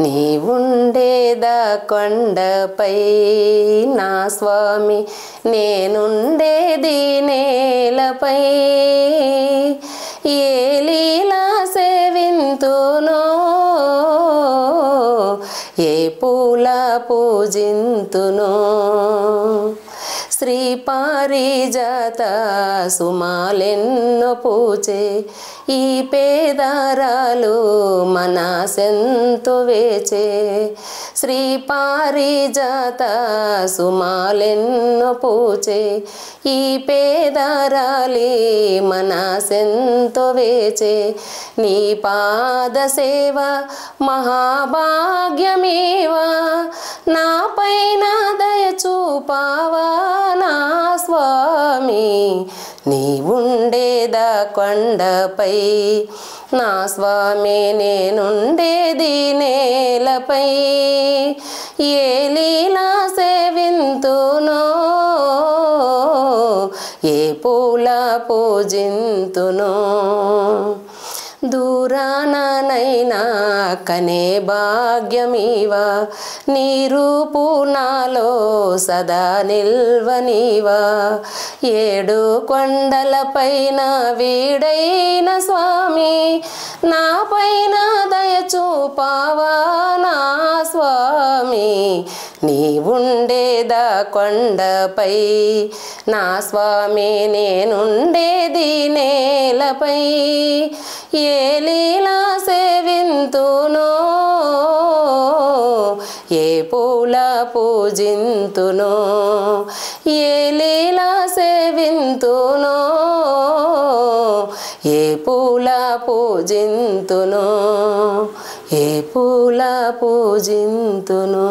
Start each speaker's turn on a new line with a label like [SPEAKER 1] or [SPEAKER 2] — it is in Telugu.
[SPEAKER 1] నీవుండేదా కొండపై నా స్వామి, నేనుండేది నేలపై. ఏ లీలా సేవింతునో, ఏ పూల పూజింతునో. శ్రీ పారిజాత సుమాలెన్నో పూచే ఈ పేదరాలు మనసెంతో వేచే. శ్రీ పారిజాత సుమాలెన్నో పూచే ఈ పేదరాలి మనసెంతో వేచే. నీ పాద సేవ మహాభాగ్యమేవా, నా పైన దయ చూపావా నా స్వామి. నీవుండేదా కొండపై నా స్వామి, నేనుండేది నేలపై. ఏ లీలా సేవింతునో, ఏ పూల పూజింతునో. దూరానైనా కనే భాగ్యమీవా, నీ రూపు నాలో సదా నిల్వనీవా. ఏడు కొండలపైన వీడైన స్వామి, నా పైన దయ చూపావా నా స్వామి. నీవుండేదా కొండపై నా స్వామి, నేనుండేది నేలపై. ఏ లీలా సేవింతునో, ఏ పూల పూజింతునో. ఏ లీలా సేవింతునో, ఏ పూల పూజింతునో. ఏ పూల పూజింతునో.